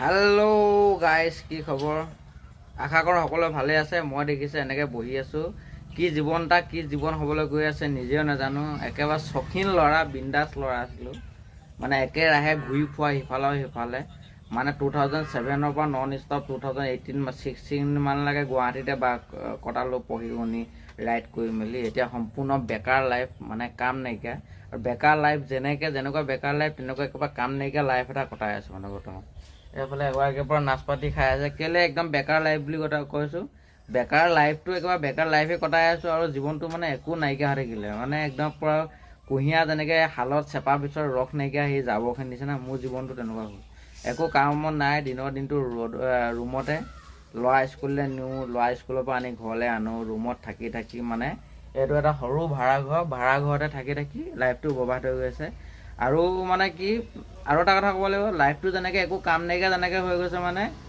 Hello' guys, কি খবৰ? আশা কৰোঁ সকলোৱে ভালে আছে। মই দেখিছোঁ এনেকৈ বহি আছোঁ। কি জীৱন হ'বলৈ গৈ আছে নিজেও নাজানো। একেবাৰে চখিন ল'ৰা, বিন্দাছ ল'ৰা আছিলোঁ। মানে একেৰাহে ঘূৰি ফুৰা সিফালৰ সিফালে। মানে 2007 পৰা নন ষ্টপ 2018-16 মানলৈকে গুৱাহাটীতে কটালোঁ, পঢ়ি শুনি ৰাইড কৰি মেলি। এতিয়া সম্পূৰ্ণ বেকাৰ লাইফ, মানে কাম নাইকিয়া। আৰু বেকাৰ লাইফ যেনেকুৱা বেকাৰ লাইফ তেনেকুৱা একেবাৰে কাম নাইকিয়া লাইফ এটা কটাই আছোঁ মানে বৰ্তমান। এইফালে এগৰাকীৰ পৰা নাচপাতি খাই আছে। কেলে একদম বেকাৰ লাইফ বুলি কথা কৈছোঁ, বেকাৰ লাইফটো একেবাৰে বেকাৰ লাইফে কটাই আছোঁ। আৰু জীৱনটো মানে একো নাইকিয়া হৈ থাকিলে, মানে একদম পূৰা কুঁহিয়া যেনেকৈ শালত চেপাৰ পিছত ৰস নাইকিয়া সেই জাবৰখিনি নিচিনা মোৰ জীৱনটো তেনেকুৱা হ'ল। একো কামত নাই, দিনটো ৰুমতে ল'ৰা স্কুললৈ নিওঁ, ল'ৰা স্কুলৰ পৰা আনি ঘৰলৈ আনো, ৰুমত থাকি মানে এইটো এটা সৰু ভাড়াঘৰতে থাকি লাইফটো বৰবাদ হৈ গৈছে। আৰু মানে কি, আৰু এটা কথা ক'ব লাগিব, লাইফটো যেনেকৈ একো কাম নাইকিয়া যেনেকৈ হৈ গৈছে,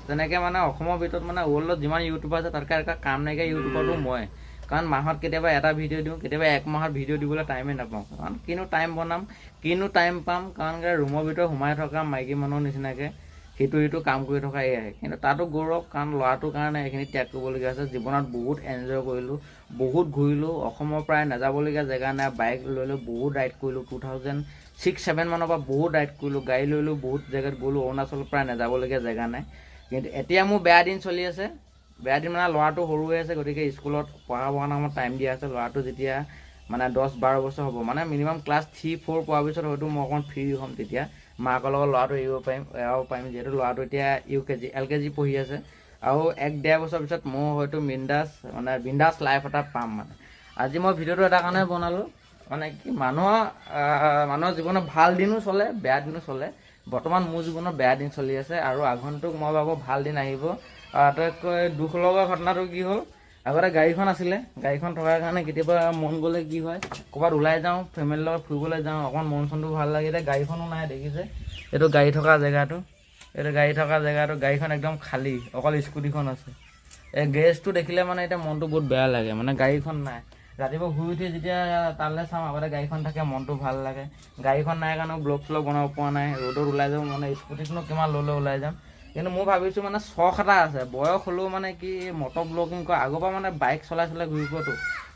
যেনেকৈ অসমৰ ভিতৰত ৱৰ্ল্ডত যিমান ইউটিউবাৰ আছে তাতকৈ এটা কাম নাইকিয়া ইউটিউবাৰটো মই। কাৰণ মাহত কেতিয়াবা এটা ভিডিঅ' দিওঁ, কেতিয়াবা এক মাহত ভিডিঅ' দিবলৈ টাইমেই নাপাওঁ। কাৰণ কিনো টাইম বনাম, কিনো টাইম পাম। কাৰণ ৰুমৰ ভিতৰত সোমাই থকা মাইকী মানুহৰ নিচিনাকৈ সিটো কাম কৰি থকা এয়াই। কিন্তু তাতো গৌৰৱ, কাৰণ ল'ৰাটোৰ কাৰণে এইখিনি ত্যাগ কৰিবলগীয়া হৈছে। জীৱনত বহুত এনজয় কৰিলোঁ, বহুত ঘূৰিলোঁ। অসমৰ প্ৰায় নাযাবলগীয়া জেগা নাই, বাইক লৈ বহুত ৰাইড কৰিলোঁ। 2006-07 মানৰ পৰা বহুত ৰাইড কৰিলোঁ, গাড়ী লৈ বহুত জেগাত গ'লোঁ। অৰুণাচলত প্ৰায় নাযাবলগীয়া জেগা নাই। কিন্তু এতিয়া মোৰ বেয়া দিন চলি আছে। বেয়া দিন মানে ল'ৰাটো সৰু হৈ আছে, গতিকে স্কুলত পঢ়া নামত টাইম দিয়া আছে। ল'ৰাটো যেতিয়া 10-12 বছৰ হ'ব, মিনিমাম ক্লাছ 3-4 পোৱাৰ পিছত হয়তো মই অকণমান ফ্ৰী হ'ম। তেতিয়া মাকৰ লগত ল'ৰাটো এৰাব পাৰিম, যিহেতু ল'ৰাটো এতিয়া LKG পঢ়ি আছে। আৰু 1-1.5 বছৰ পিছত মই হয়তো বিন্দাছ লাইফ এটা পাম। আজি মই ভিডিঅ'টো এটা কাৰণে বনালোঁ, কি মানুহৰ জীৱনত ভাল দিনো চলে, বেয়া দিনো চলে। বৰ্তমান মোৰ জীৱনত বেয়া দিন চলি আছে, আৰু আগন্তুক মই ভাবোঁ ভাল দিন আহিব। আটাইতকৈ দুখ লগা ঘটনাটো কি হ'ল, আগতে গাড়ীখন আছিলে, গাড়ীখন থকাৰ কাৰণে কেতিয়াবা মন গ'লে কি হয়, ক'ৰবাত ওলাই যাওঁ, ফেমিলিৰ লগত ফুৰিবলৈ যাওঁ, অকণমান মন চনটো ভাল লাগে। এতিয়া গাড়ীখনো নাই, দেখিছে এইটো গাড়ী থকা জেগাটো, গাড়ীখন একদম খালী, অকল স্কুটিখন আছে। এই গেৰেজটো দেখিলে এতিয়া মনটো বহুত বেয়া লাগে, গাড়ীখন নাই। ৰাতিপুৱা শুই উঠি যেতিয়া তালৈ চাওঁ, আগতে গাড়ীখন থাকে, মনটো ভাল লাগে। গাড়ীখন নাই কাৰণে ব্লগ চলগ বনাব পৰা নাই, ৰ'দত ওলাই যাব স্কুটিখনো কিমান লৈ ওলাই যাম। কিন্তু মই ভাবিছোঁ চখ এটা আছে, বয়স হ'লেও কি মটৰ ব্লগিং কৰা আগৰ পৰা বাইক চলাই ঘূৰি ফুৰাটো,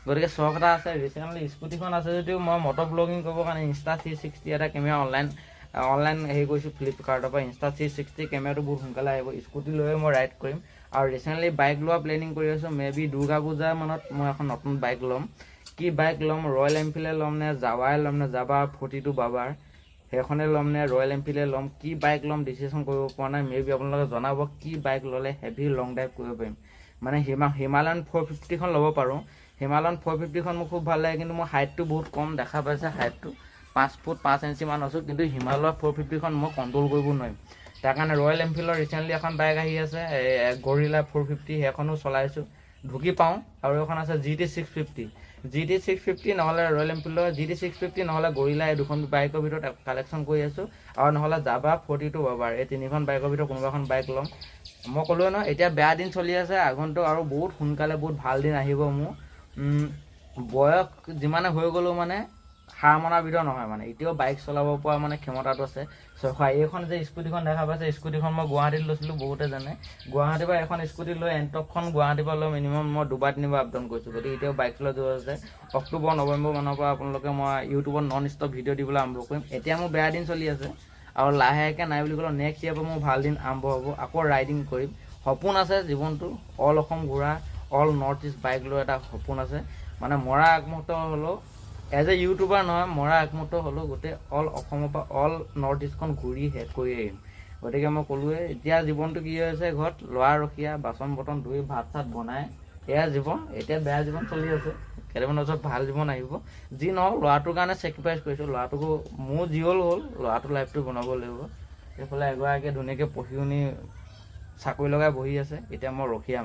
গতিকে চখ এটা আছে। ৰিচেণ্টলি স্কুটিখন আছে যদিও মই মটৰ ব্লগিং কৰিবৰ কাৰণে Insta360 এটা কেমেৰা অনলাইন হেৰি কৰিছোঁ ফ্লিপকাৰ্টৰ পৰা। Insta360 কেমেৰাটো বহুত সোনকালে আহিব, স্কুটি লৈয়ে মই ৰাইড কৰিম। আৰু ৰিচেণ্টলি বাইক লোৱা প্লেনিং কৰি আছোঁ। মে বি দুৰ্গা পূজাৰ মানত মই এখন নতুন বাইক ল'ম। কি বাইক ল'ম, ৰয়েল এনফিল্ডে ল'ম নে জাৱাই ল'ম নে জাবা 42 বাবাৰ সেইখনে ল'ম নে ৰয়েল এনফিল্ডে ল'ম, কি বাইক ল'ম ডিচিশ্যন কৰিব পৰা নাই। মে বি আপোনালোকে জনাব কি বাইক ল'লে হেভি লং ড্ৰাইভ কৰিব পাৰিম। হিমালয়ান 450খন ল'ব পাৰোঁ। হিমালয়ান 450খন মোৰ খুব ভাল লাগে, কিন্তু মোৰ হাইটটো বহুত কম দেখা পাইছে। হাইটটো 5 ফুট 5 ইঞ্চি মান আছোঁ, কিন্তু হিমালয়ান 450খন মই কণ্ট্ৰল কৰিব নোৱাৰিম। তাৰ কাৰণে ৰয়েল এনফিল্ডৰ ৰিচেণ্টলি এখন বাইক আহি আছে, গৰিলা 450, সেইখনো চলাইছোঁ, ঢুকি পাওঁ। আৰু এখন আছে GT650 নহ'লে ৰয়েল এনফিল্ডৰ GT650 নহ'লে গৰিলা, এই দুখন বাইকৰ ভিতৰত কালেকশ্যন কৰি আছোঁ। আৰু নহ'লে জাবা 42 বাবাৰ, এই তিনিখন বাইকৰ ভিতৰত কোনোবা এখন বাইক ল'ম। মই ক'লোৱে নহয়, এতিয়া বেয়া দিন চলি আছে, আগন্তুক আৰু বহুত সোনকালে বহুত ভাল দিন আহিব মোৰ। বয়স যিমানে হৈ গ'লেও হাৰ মনাৰ ভিতৰত নহয়, এতিয়াও বাইক চলাব পৰা ক্ষমতাটো আছে। এইখন যে স্কুটিখন দেখা পাইছে, স্কুটিখন মই গুৱাহাটীত লৈছিলোঁ, বহুতে জানে। গুৱাহাটীৰ পৰা এখন স্কুটি লৈ এণ্টকখন গুৱাহাটীৰ পৰা লৈ মিনিমাম মই 2-3 বাৰ আপ ডাউন কৰিছোঁ। গতিকে এতিয়াও বাইক চলাই যোৱা আছে। অক্টোবৰ-নৱেম্বৰ মানৰ পৰা আপোনালোকে মই ইউটিউবত নন ষ্টপ ভিডিঅ' দিবলৈ আৰম্ভ কৰিম। এতিয়া মোৰ বেয়া দিন চলি আছে, আৰু লাহেকৈ নাই বুলি ক'লেও নেক্সট ইয়েৰৰ পৰা মোৰ ভাল দিন আৰম্ভ হ'ব। আকৌ ৰাইডিং কৰিম, সপোন আছে জীৱনটো, অল অসম ঘূৰা, অল নৰ্থ ইষ্ট বাইক লৈ এটা সপোন আছে। মৰা আগমুহূৰ্ত হ'লেও এজ এ ইউটিউবাৰ নহয়, মৰা আগমুহূৰ্ত হ'লেও গোটেই অল অসমৰ পৰা অল নৰ্থ ইষ্টখন ঘূৰি শেষ কৰি আহিম। গতিকে মই ক'লোৱে, এতিয়া জীৱনটো কি হৈছে, ঘৰত ল'ৰা ৰখীয়া, বাচন বৰ্তন ধুই ভাত চাত বনাই, এয়া জীৱন। এতিয়া বেয়া জীৱন চলি আছে, কেইটামানৰ ওচৰত ভাল জীৱন আহিব। যি নহওক ল'ৰাটোৰ কাৰণে চেক্ৰিফাইচ কৰিছোঁ। ল'ৰাটোকো মোৰ যি হ'ল ল'ৰাটোৰ লাইফটো বনাব লাগিব। এইফালে এগৰাকীয়ে ধুনীয়াকৈ পঢ়ি শুনি চাকৰি লগাই বহি আছে, এতিয়া মই ৰখীয়া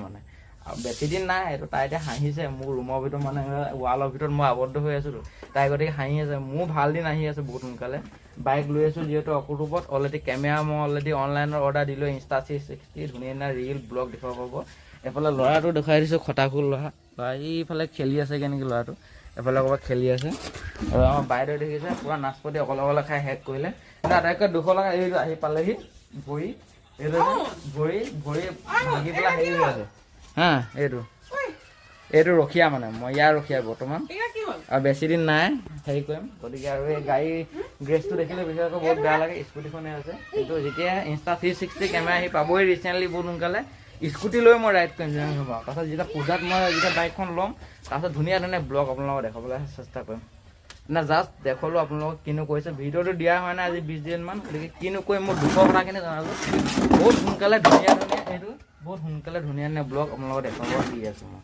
আৰু বেছি দিন নাই। এইটো তাই এতিয়া হাঁহিছে, মোৰ ৰুমৰ ভিতৰত ৱালৰ ভিতৰত মই আবদ্ধ হৈ আছোঁ, তাই গতিকে হাঁহি আছে। মোৰ ভাল দিন আহি আছে বহুত সোনকালে। বাইক লৈ আছোঁ যিহেতু অক্টোবৰত, অলৰেডি কেমেৰা মই অলৰেডি অনলাইনৰ অৰ্ডাৰ দিলোঁ। Insta360 ধুনীয়া ৰিল ব্লগ দেখুৱাব পাব। এফালে ল'ৰাটো দেখুৱাই দিছোঁ, খটাখুল ল'ৰা, এইফালে খেলি আছে নেকি ল'ৰাটো, এফালে ক'ৰবাত খেলি আছে। আৰু আমাৰ বাইদেউ দেখিছে পুৰা নাচপতি অকলে খাই শেষ কৰিলে। কিন্তু আটাইতকৈ দুখ লগা আহি পালেহি ভৰি এইটো ভৰি ভাগি পেলাই হেৰি হৈ আছে হা এইটো ৰখীয়া মানে মই ইয়াৰ ৰখীয়া বৰ্তমান আৰু বেছি দিন নাই হেৰি কৰিম গতিকে আৰু এই গাড়ী গ্ৰেছটো দেখিলে বিশেষকৈ বহুত বেয়া লাগে স্কুটিখনে আছে কিন্তু যেতিয়া ইনষ্টা 360 কেমেৰা আহি পাবই ৰিচেণ্টলি বহুত সোনকালে স্কুটি লৈ মই ৰাইড কৰিম তাৰপিছত যেতিয়া পূজাত মই যেতিয়া বাইকখন ল'ম তাৰপিছত ধুনীয়া ব্লগ আপোনালোকক দেখাবলৈ চেষ্টা কৰিম না জাষ্ট দেখলো আপোনালোকক কিনো কৈছে ভিডিঅ'টো দিয়া হয় নাই আজি 20 দিনমান গতিকে কিনো কৈ মোৰ দুখৰ কথাখিনি জনালোঁ বহুত সোনকালে ধুনীয়া ব্লগ আপোনালোকক দেখাব দি আছোঁ মই